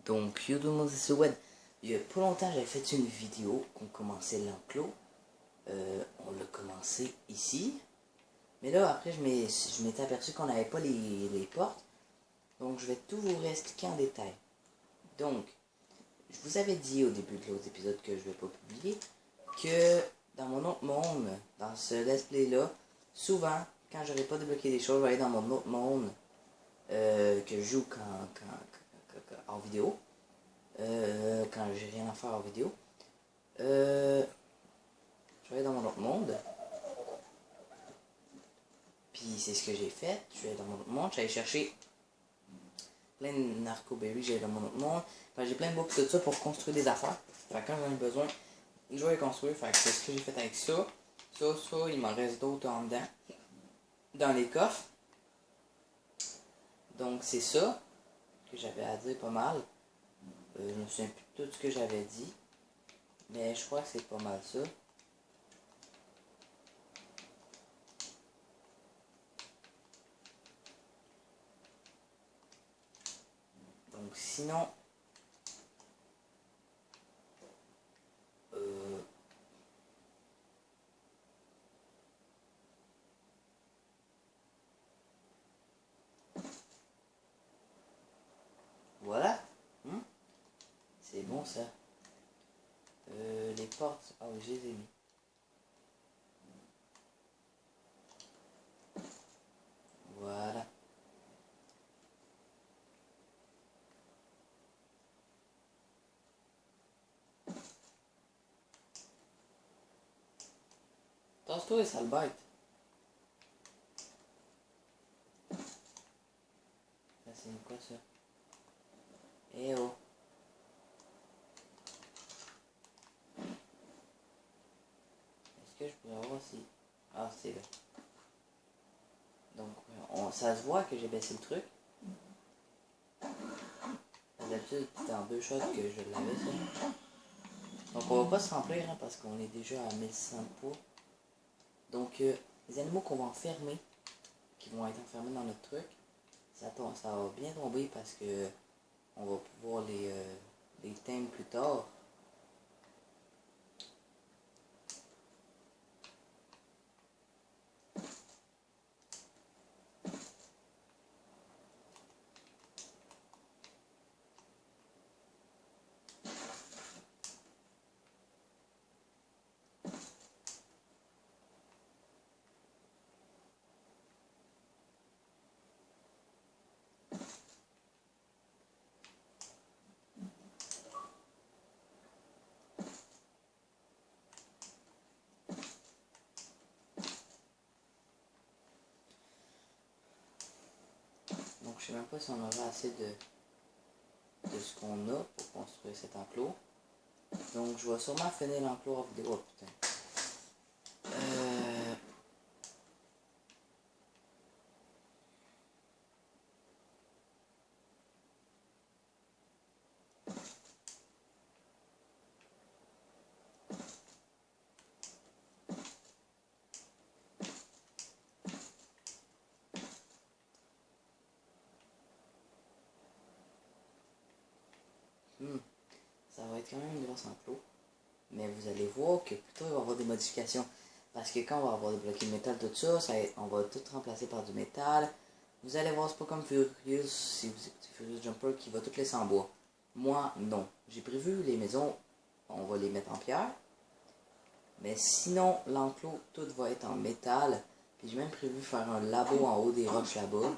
Donc, yo tout le monde, c'est Wed. Il y a pas longtemps, j'avais fait une vidéo qu'on commençait l'enclos. On l'a commencé ici. Mais là, après, je m'étais aperçu qu'on n'avait pas les portes. Donc, je vais tout vous réexpliquer en détail. Donc, je vous avais dit au début de l'autre épisode que je ne vais pas publier, que dans mon autre monde, dans ce let's play-là, souvent, quand je n'aurais pas débloqué des choses, je vais aller dans mon autre monde que je joue en vidéo. Quand j'ai rien à faire en vidéo. Je vais aller dans mon autre monde. Puis c'est ce que j'ai fait. Je vais aller dans mon autre monde. J'allais chercher plein de narco-berries. J'allais dans mon autre monde. Enfin, j'ai plein de books tout ça pour construire des affaires. Fait que quand j'en ai besoin, je vais les construire. Fait que c'est ce que j'ai fait avec ça. Ça, il m'en reste d'autres en dedans. Dans les coffres. Donc c'est ça que j'avais à dire pas mal. Je me souviens plus de tout ce que j'avais dit. Mais je crois que c'est pas mal ça. Donc sinon... Voilà. C'est bon ça. Les portes. Ah oui, je les ai mis. Voilà. Tasse-toi les sales bêtes. Ça c'est quoi ça? Eh oh. Est-ce que je pourrais voir si... Ah c'est là. Donc ça se voit que j'ai baissé le truc. D'habitude c'était en deux shots que je l'avais ça. Donc on va pas se remplir hein, parce qu'on est déjà à 1100 de poids. Donc les animaux qu'on va enfermer, qui vont être enfermés dans notre truc, ça va bien tomber parce que on va pouvoir les teindre plus tard. Donc je sais même pas si on aura assez de ce qu'on a pour construire cet enclos. Donc je vais sûrement finir l'enclos en vidéo. Oh putain. Ça va être quand même une grosse enclos. Mais vous allez voir que plutôt il va y avoir des modifications. Parce que quand on va avoir débloqué le métal, tout ça, on va tout remplacer par du métal. Vous allez voir, c'est pas comme Furious, si vous écoutez Furious Jumper, qui va tout laisser en bois. Moi, non. J'ai prévu les maisons, on va les mettre en pierre. Mais sinon, l'enclos, tout va être en métal. Puis j'ai même prévu faire un labo en haut des roches là-bas.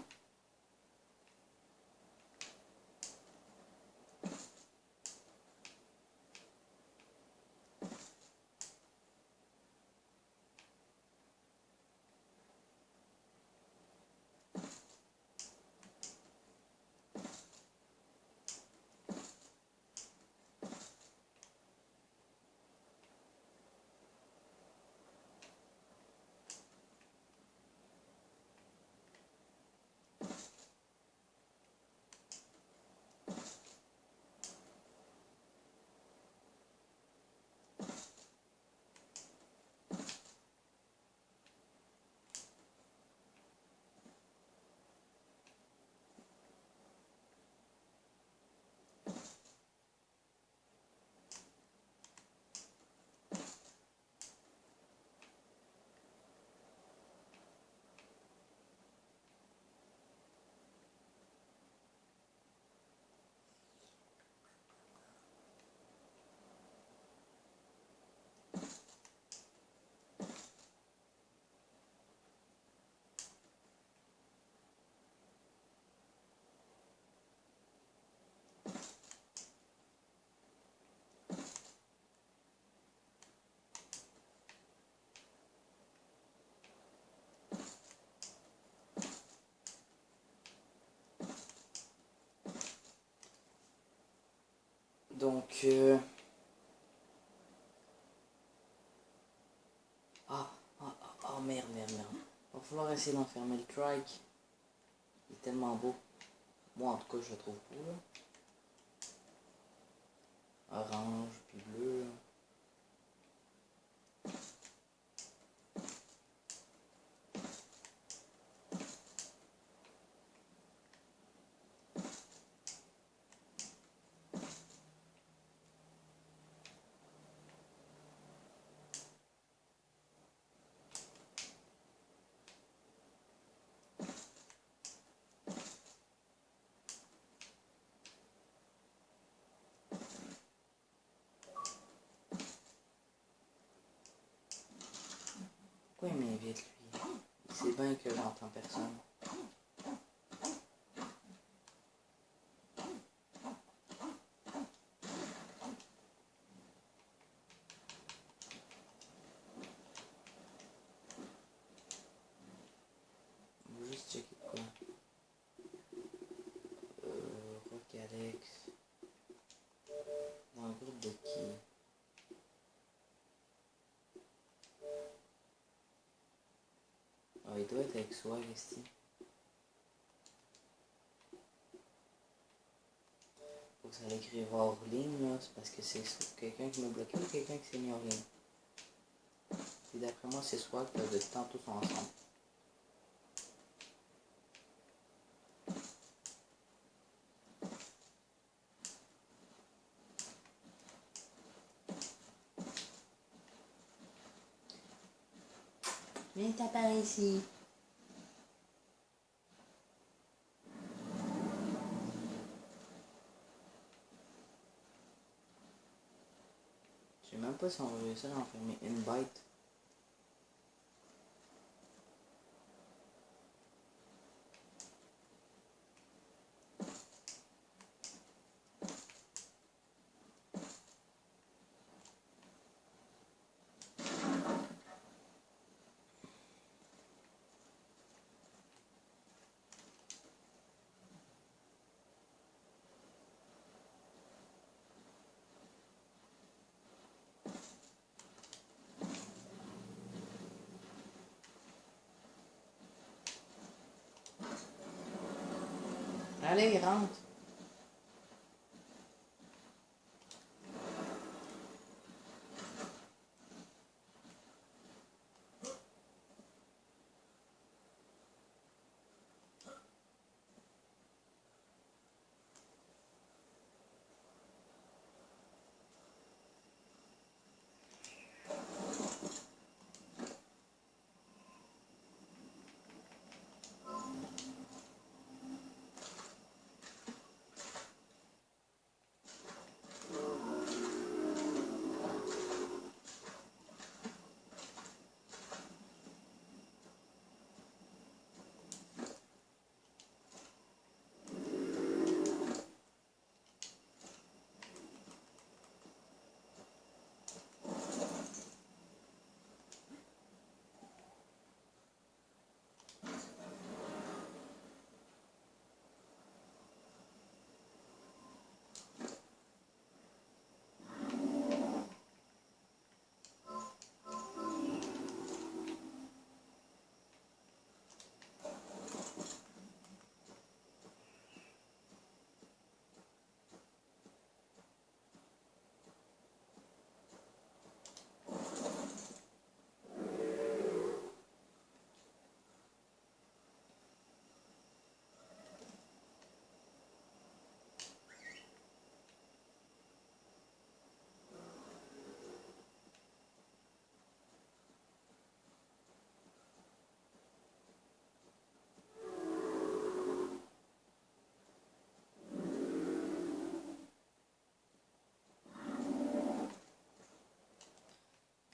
Donc, merde. Va falloir essayer d'enfermer le trike. Il est tellement beau. Moi, en tout cas, je le trouve beau, là. Orange, puis bleu, là. Pourquoi il m'invite, lui? Il sait bien que j'entends personne. On va juste checker quoi. Rock Alex. Dans le groupe de qui? Ah, il doit être avec soi, ici. Faut que ça l'écrive hors ligne, là. C'est parce que c'est quelqu'un qui m'a bloqué ou quelqu'un qui s'est mis hors ligne. Et d'après moi, c'est soit que de temps tous sont ensemble. Viens t'as par ici. Je sais même pas si on va réussir à enfermer une bite. Allez, rentre.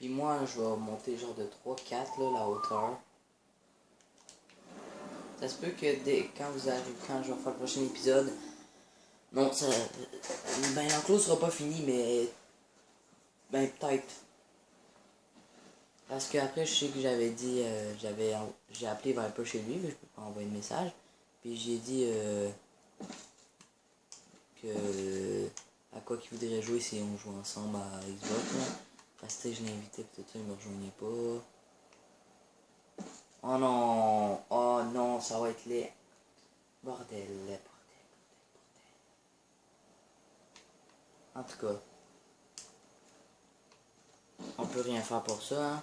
Puis moi, je vais monter genre de 3-4 là, la hauteur. Ça se peut que quand je vais faire le prochain épisode, non, ça, ben l'enclos sera pas fini, mais ben peut-être. Parce que après, je sais que j'avais dit, j'ai appelé Viper chez lui, mais je peux pas envoyer de message. Puis j'ai dit que à quoi qu'il voudrait jouer si on joue ensemble à Xbox. Là. Parce que je l'ai invité, peut-être ça, il me rejoignait pas. Oh non! Oh non, ça va être laid. Bordel, bordel. En tout cas, on peut rien faire pour ça, hein.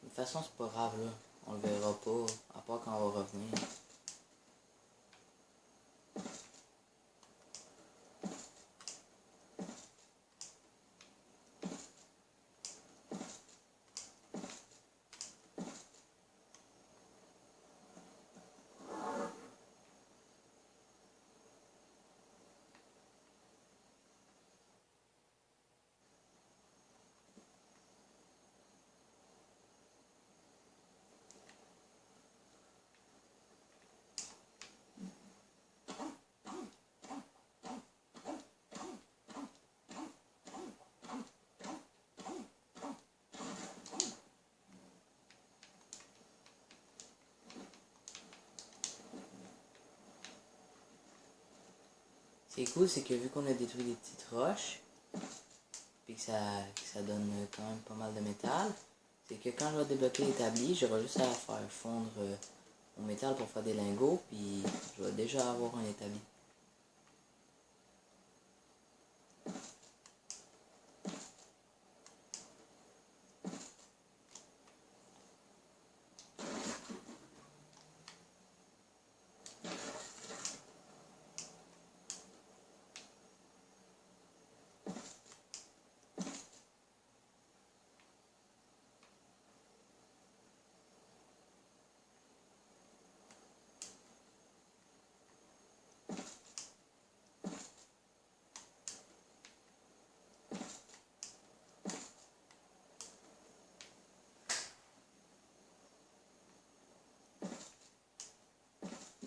De toute façon, c'est pas grave, là. On le verra pas, à part quand on va revenir. Ce qui est cool, c'est que vu qu'on a détruit des petites roches, puis que ça donne quand même pas mal de métal, c'est que quand je vais débloquer l'établi, j'aurai juste à faire fondre mon métal pour faire des lingots, puis je vais déjà avoir un établi.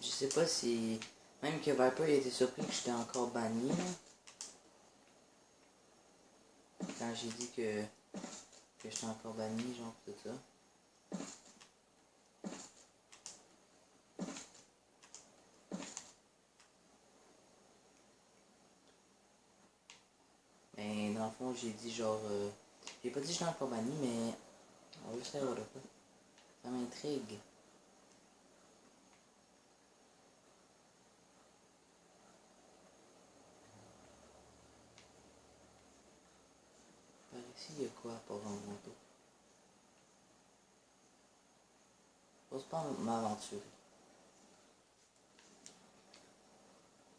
Je sais pas si... Même que Viper a été surpris que j'étais encore banni, là. Quand j'ai dit que j'étais encore banni, genre tout ça. Mais dans le fond, j'ai dit genre... j'ai pas dit que j'étais encore banni, mais... On va juste savoir quoi. Ça m'intrigue. Par ici, il y a quoi pour un manteau? J'ose pas m'aventurer.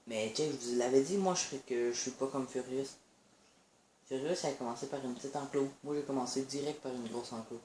Mais tu sais, je vous l'avais dit, moi je suis pas comme Furious. Furious, ça a commencé par une petite enclos. Moi j'ai commencé direct par une grosse enclos.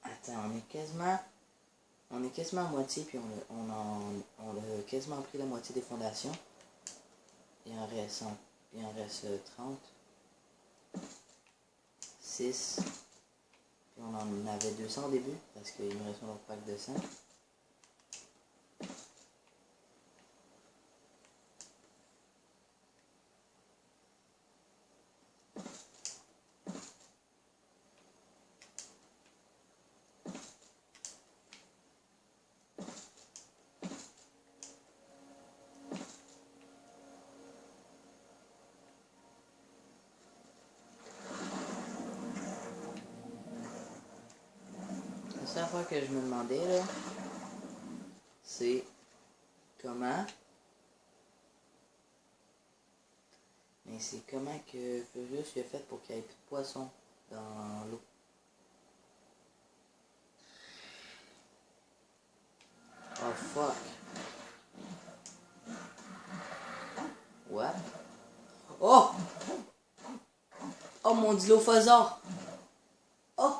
Attends, on est quasiment à moitié, puis on a quasiment pris la moitié des fondations. Il en reste 30. 6. Puis on en avait 200 au début, parce qu'il me reste un autre pack de 100. La seule fois que je me demandais, là, c'est comment... Mais c'est comment que Furious lui a fait pour qu'il y ait plus de poissons dans l'eau. Oh fuck. What? Oh! Oh mon dilophosaure! Oh!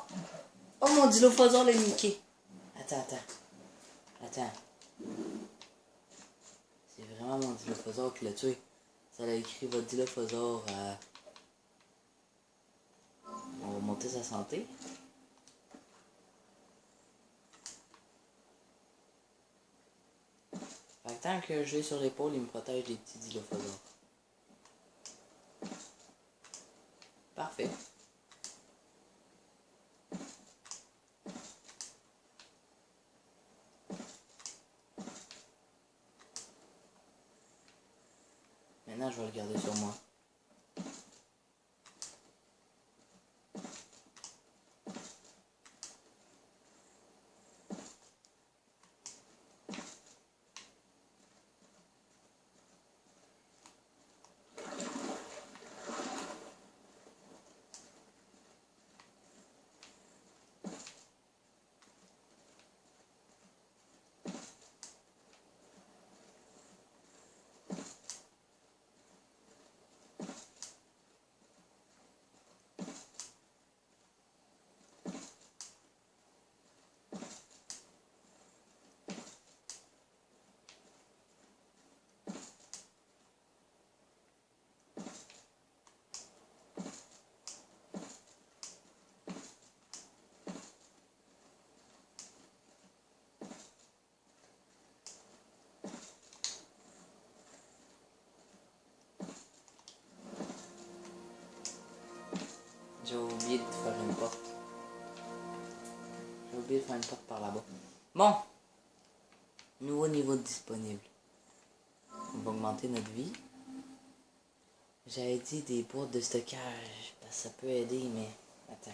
Oh mon dilophosaure l'a niqué! Attends. C'est vraiment mon Dilophosaure qui l'a tué. Ça a écrit votre Dilophosaure on va monter sa santé. Fait que tant que je l'ai sur l'épaule, il me protège des petits Dilophosaures. Parfait. Maintenant, je vais le garder sur moi. J'ai oublié de faire une porte. J'ai oublié de faire une porte par là-bas. Bon. Nouveau niveau disponible. On va augmenter notre vie. J'avais dit des boîtes de stockage. Parce que ça peut aider, mais... Attends.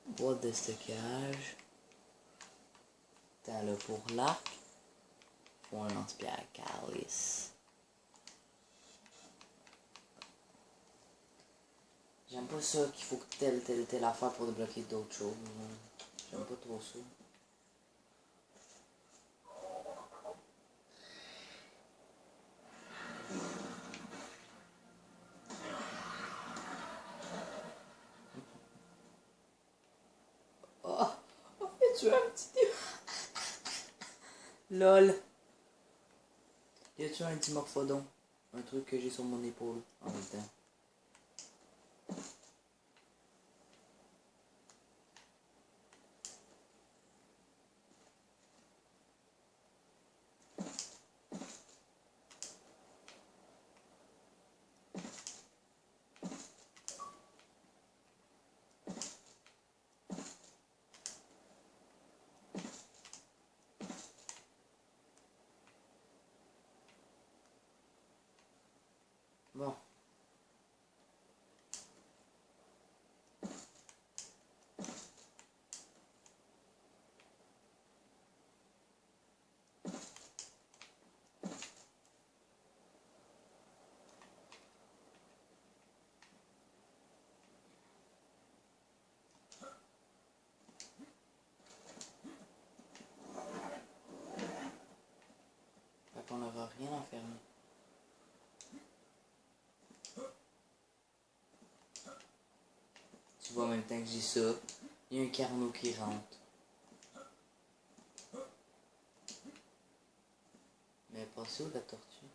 Boîte de stockage. Attends là, pour l'arc. Faut un lance-pierre calice. J'aime pas ça qu'il faut que telle affaire pour débloquer d'autres choses. J'aime pas trop ça. Oh! Oh, tu as un petit... LOL! Y a-tu un dimorphodon? Un truc que j'ai sur mon épaule en même temps. Bon. Fait qu'on n'aura rien enfermé. Tu vois, en même temps que j'ai ça, il y a un carnot qui rentre. Mais passez où la tortue?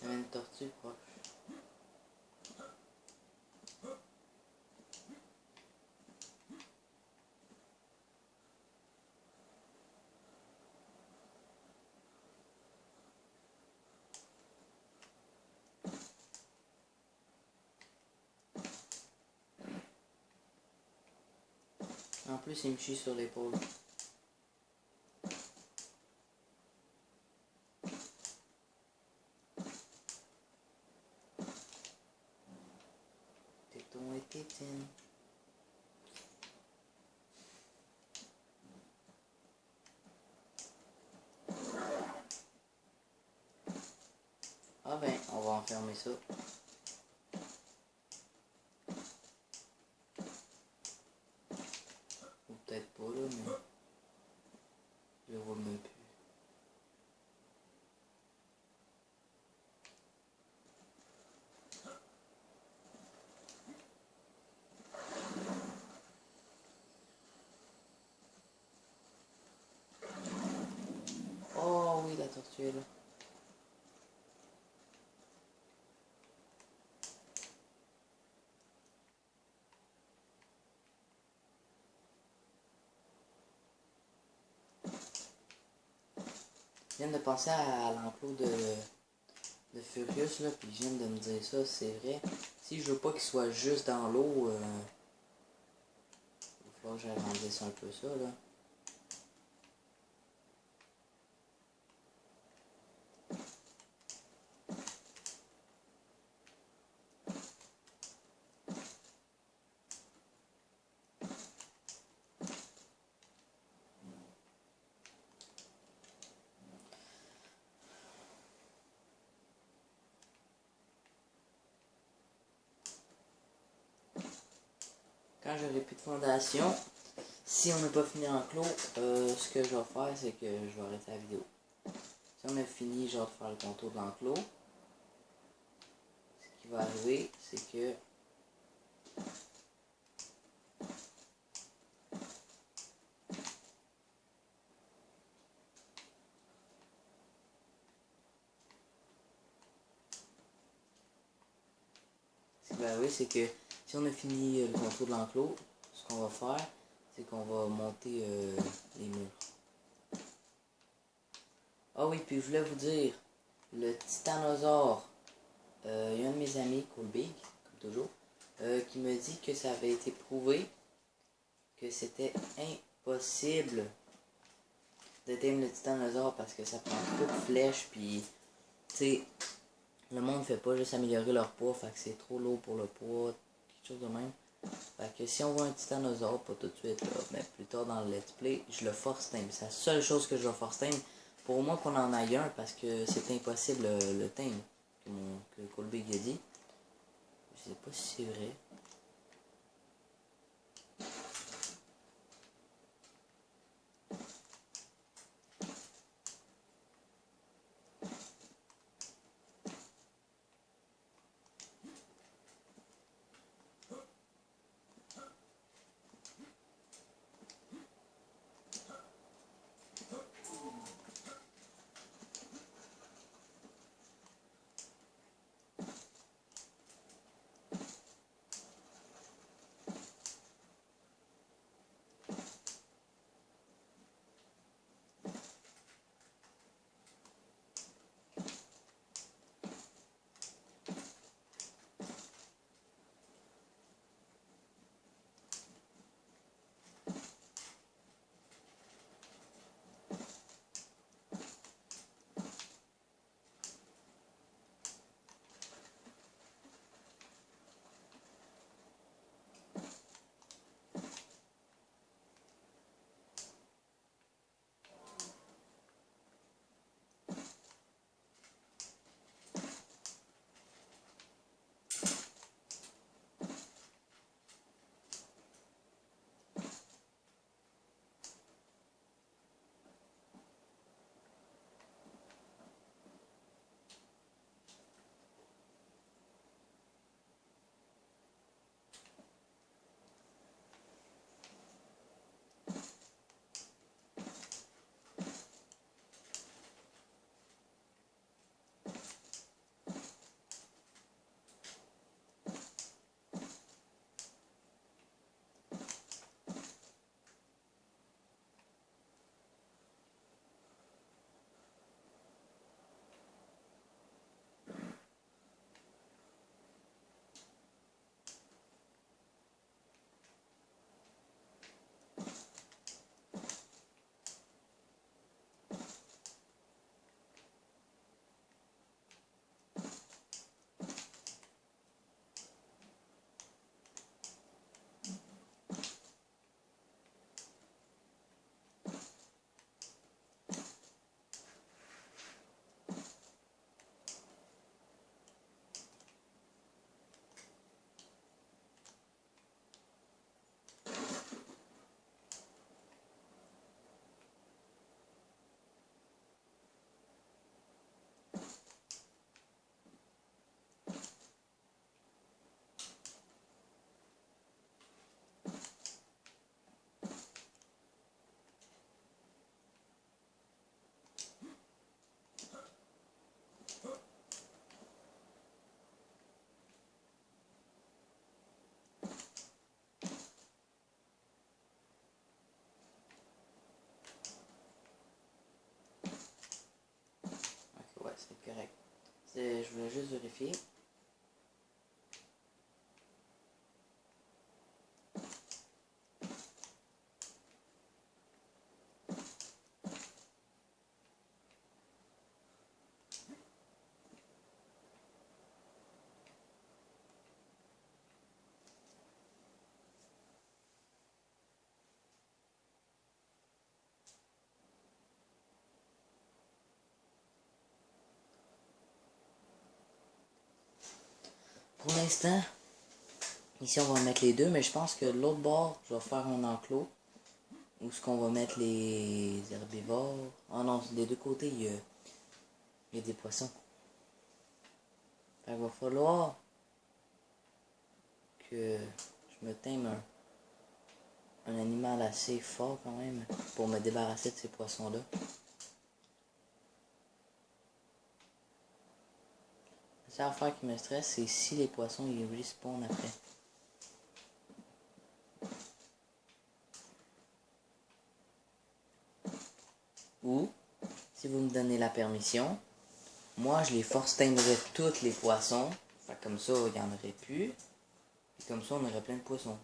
Il y a une tortue proche. En plus, il me chie sur l'épaule. Téton et tétine. Ah ben, on va enfermer ça. Ou peut-être pas là, mais je le vois même plus. que là. Je viens de penser à l'enclos de Furious, là, puis je viens de me dire ça, c'est vrai. Si je veux pas qu'il soit juste dans l'eau, il va falloir que j'agrandisse un peu ça, là. Quand j'aurai plus de fondation, si on n'a pas fini l'enclos, ce que je vais faire, c'est que je vais arrêter la vidéo. Si on a fini genre de faire le contour de l'enclos, ce qui va arriver, c'est que si on a fini le contour de l'enclos, ce qu'on va faire, c'est qu'on va monter les murs. Ah oui, puis je voulais vous dire, le titanosaure, il y a un de mes amis, Coolbig, comme toujours, qui me dit que ça avait été prouvé que c'était impossible de tame le titanosaure parce que ça prend trop de flèches, puis tu sais, le monde fait pas juste améliorer leur poids, fait que c'est trop lourd pour le poids, quelque chose de même. Fait que si on voit un titanosaure, pas tout de suite, là, mais plus tard dans le let's play, je le force tame. C'est la seule chose que je vais force tame. Pour au moins qu'on en aille un, parce que c'est impossible le tame, que Colby a dit. Je sais pas si c'est vrai. Je voulais juste vérifier. Pour l'instant, ici on va mettre les deux, mais je pense que l'autre bord, je vais faire un enclos. Où est-ce qu'on va mettre les herbivores? Ah non, des deux côtés, il y a des poissons. Fait qu'il va falloir que je me tame un animal assez fort quand même pour me débarrasser de ces poissons-là. La seule affaire qui me stresse, c'est si les poissons ils respawnent après. Ou, si vous me donnez la permission, moi je les force teindrais tous les poissons. Fait que comme ça, il n'y en aurait plus. Et comme ça, on aurait plein de poissons.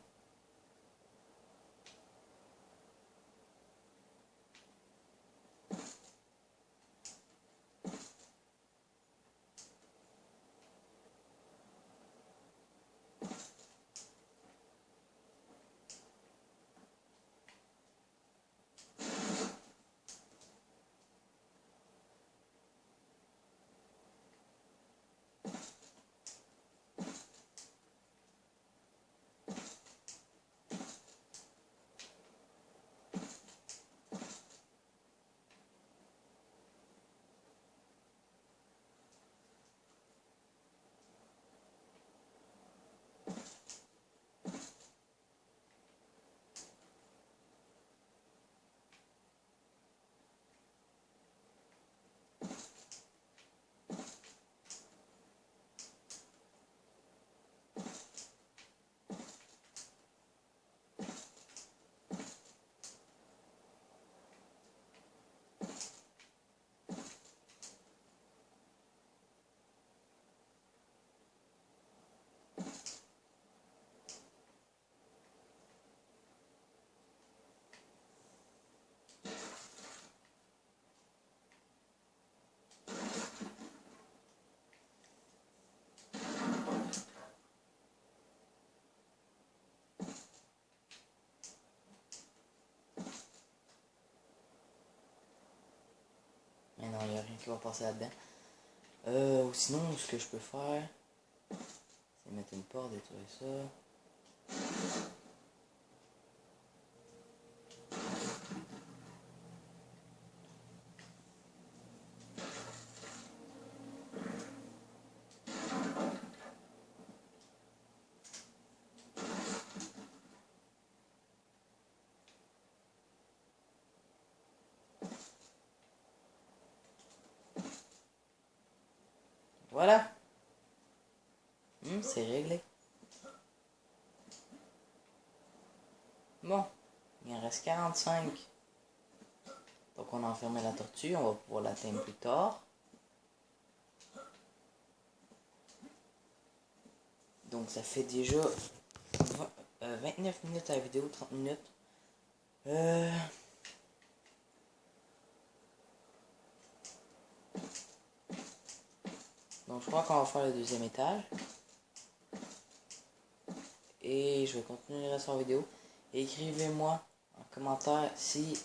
Mais non, il n'y a rien qui va passer là-dedans. Ou sinon, ce que je peux faire, c'est mettre une porte, détruire ça. Voilà. C'est réglé. Bon, il en reste 45. Donc on a enfermé la tortue, on va pouvoir l'atteindre plus tard. Donc ça fait déjà 29 minutes à la vidéo, 30 minutes. Donc je crois qu'on va faire le deuxième étage. Et je vais continuer le reste de la vidéo. Et écrivez-moi en commentaire si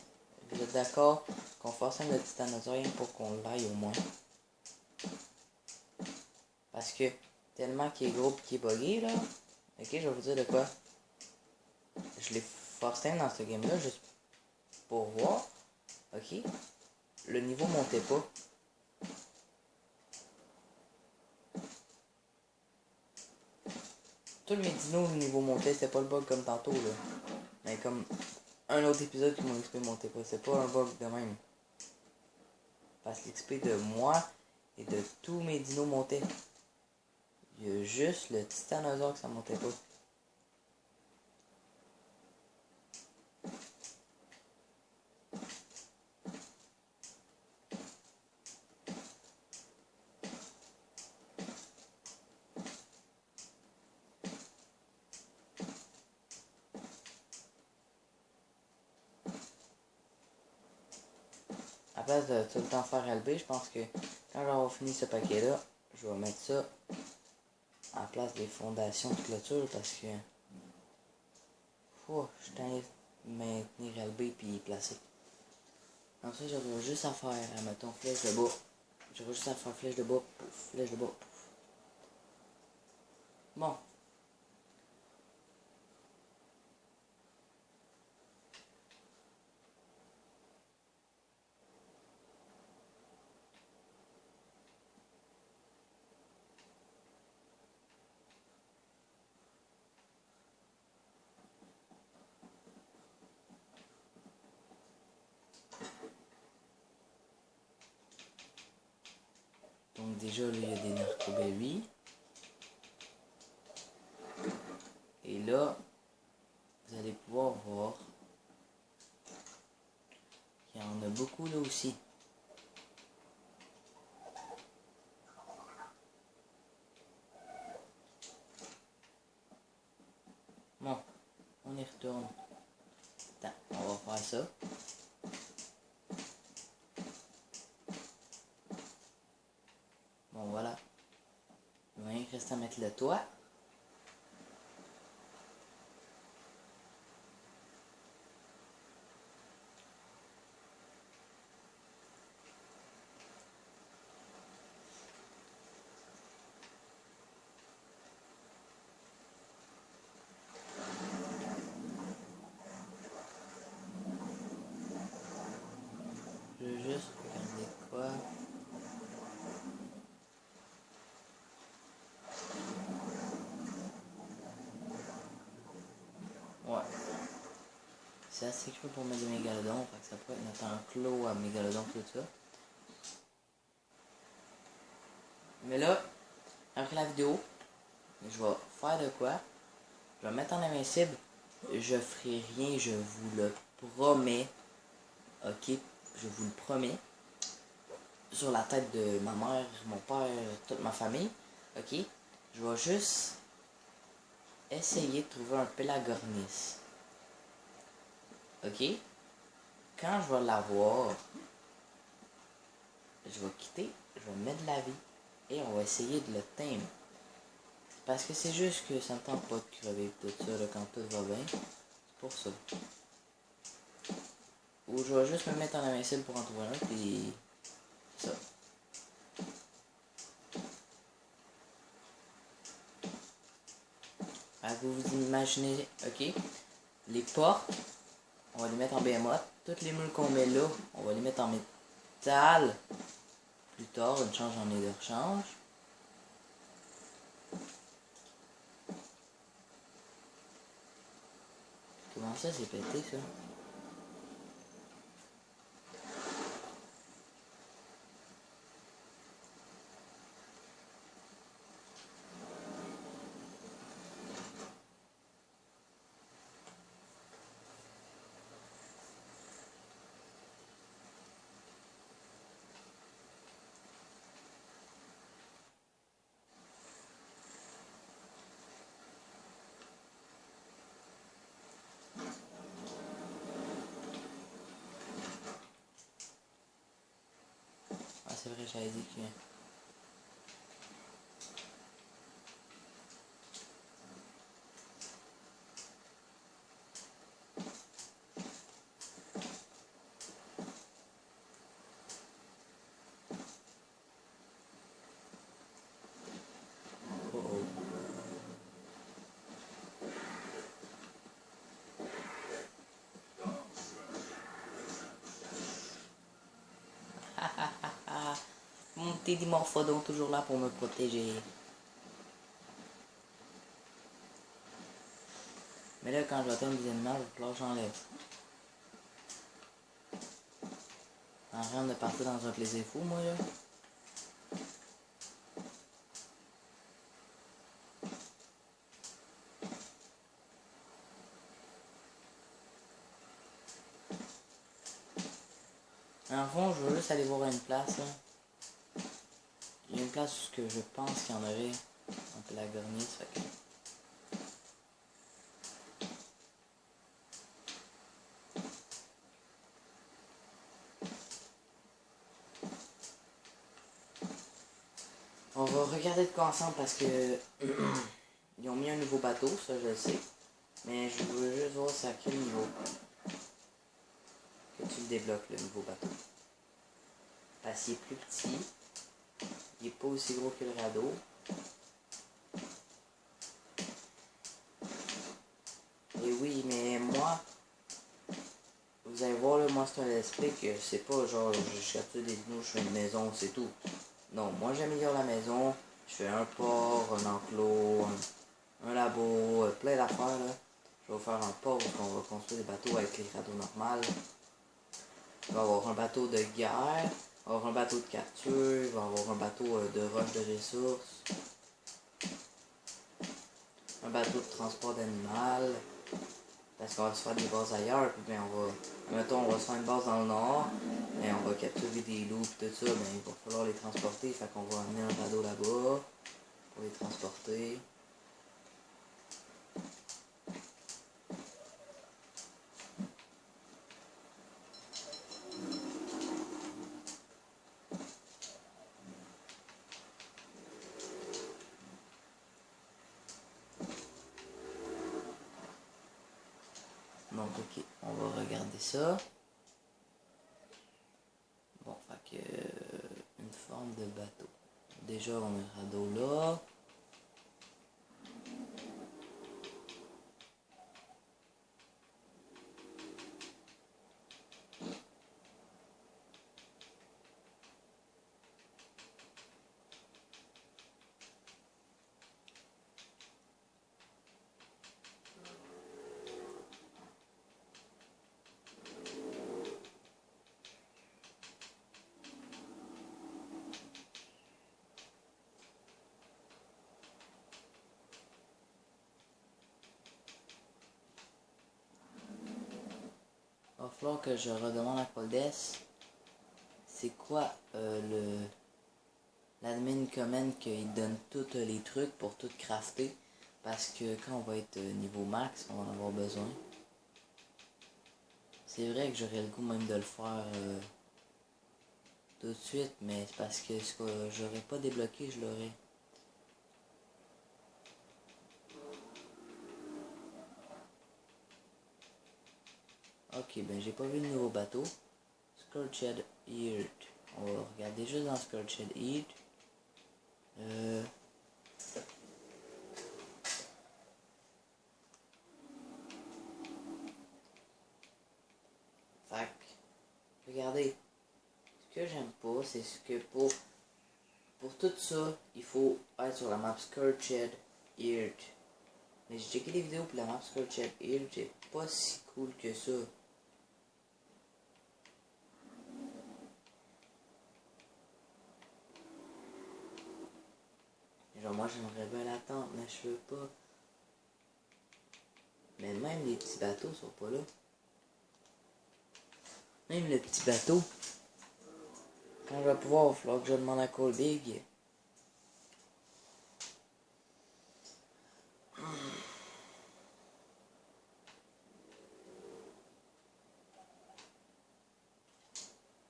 vous êtes d'accord qu'on fasse un petit titanosaure pour qu'on l'aille au moins. Parce que tellement qu'il est gros et qu'il est buggé là. Ok, je vais vous dire de quoi. Je l'ai forcé dans ce game là juste pour voir. Ok. Le niveau montait pas. Tous mes dinos, le niveau montait, c'était pas le bug comme tantôt là. Mais comme un autre épisode qui mon XP montait pas. C'est pas un bug de même. Parce que l'XP de moi et de tous mes dinos montaient. Il y a juste le titanosaure que ça montait pas. à place de tout le temps faire LB, je pense que quand j'aurai fini ce paquet-là, je vais mettre ça en place des fondations de clôture parce que je t'invite maintenir LB puis placer. Comme ça, j'aurai juste à faire, mettons, flèche de bas. J'aurai juste à faire flèche de bas, pouf, flèche de bas, pouf. Bon. Donc déjà, là, il y a des narcobaby. Et là, vous allez pouvoir voir qu'il y en a beaucoup là aussi. Bon, on y retourne. Attends, on va faire ça. Bon, voilà. Il va rien que rester à mettre le toit. Je veux juste regarder quoi. Ouais. C'est assez cool pour mettre des mégalodons. Fait que ça peut être notre enclos à mégalodons, tout ça. Mais là, après la vidéo, je vais faire de quoi. Je vais mettre en invincible. Je ferai rien, je vous le promets. Ok, je vous le promets. Sur la tête de ma mère, mon père, toute ma famille. Ok, je vais juste essayer de trouver un Pelagornis. Ok, quand je vais l'avoir, je vais quitter, je vais mettre de la vie et on va essayer de le teindre. Parce que c'est juste que ça ne tente pas de crever tout ça là, quand tout va bien. C'est pour ça. Ou je vais juste me mettre en invincible pour en trouver un, puis ça. Alors, vous vous imaginez, ok, les portes, on va les mettre en BMA. Toutes les moules qu'on met là, on va les mettre en métal. Plus tard, une chance, j'en ai de rechange. Comment ça, c'est pété, ça? Ah, c'est vrai, j'avais dit que... Oh oh. Mon petit dimorphodon toujours là pour me protéger. Mais là, quand je vais atteindre des animaux, il va falloir que j'enlève. En train de partir dans un plaisir fou, moi, là. En fond, je veux juste aller voir une place, là. Il y a une place où je pense qu'il y en aurait un Pelagornis, fait que... va regarder de quoi ensemble parce que ils ont mis un nouveau bateau, ça je le sais. Mais je veux juste voir c'est à quel niveau que tu le débloques, le nouveau bateau. Parce qu'il est plus petit. Il est pas aussi gros que le radeau. Et oui, mais moi, vous allez voir, là, moi c'est un esprit que c'est pas genre je capture des ignous, je fais une maison, c'est tout. Non, moi j'améliore la maison, je fais un port, un enclos, un labo, plein d'affaires là. Je vais faire un port où on va construire des bateaux avec les radeaux normaux. Il va y avoir un bateau de guerre, il va y avoir un bateau de capture, il va y avoir un bateau de roche de ressources, un bateau de transport d'animal, parce qu'on va se faire des bases ailleurs, puis ben on va, mettons, on va se faire une base dans le nord, et on va capturer des loups et tout ça, ben il va falloir les transporter, fait qu'on va amener un radeau là-bas pour les transporter. Donc ok, on va regarder ça. Bon, fait que une forme de bateau. Déjà on a le radeau là. Il va falloir que je redemande à Coldès c'est quoi l'admin command qu'il donne tous les trucs pour tout crafter. Parce que quand on va être niveau max, on va en avoir besoin. C'est vrai que j'aurais le goût même de le faire tout de suite, mais c'est parce que ce que j'aurais pas débloqué, je l'aurais. Ok, ben j'ai pas vu le nouveau bateau. Scorched Earth. On va regarder juste dans Scorched Earth. Fait que, regardez. Ce que j'aime pas, c'est ce que pour tout ça, il faut être sur la map Scorched Earth. Mais j'ai checké les vidéos pour la map Scorched Earth, c'est pas si cool que ça. Genre moi j'aimerais bien l'attendre, mais je veux pas. Mais même les petits bateaux sont pas là. Même le petit bateau. Quand je vais pouvoir, il va falloir que je demande à Cole Big.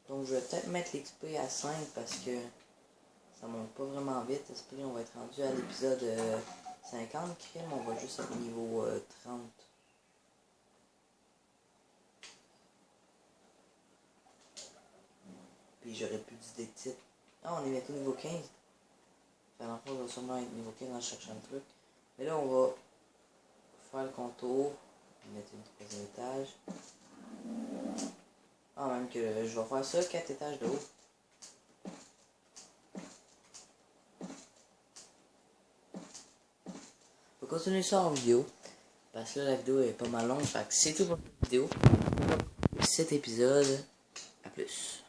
Donc je vais peut-être mettre l'XP à 5 parce que ça monte pas vraiment vite. Esprit, on va être rendu à l'épisode 50 crime, on va juste être niveau 30. Puis j'aurais plus d'idées de titre. Ah, on est bientôt niveau 15. Enfin, l'enfant va sûrement être niveau 15 en cherchant le truc. Mais là, on va faire le contour. On va mettre une troisième étage. Ah, même que je vais faire ça 4 étages de haut. On va continuer ça en vidéo. Parce que là, la vidéo est pas mal longue. Fait que c'est tout pour cette vidéo. Cet épisode. À plus.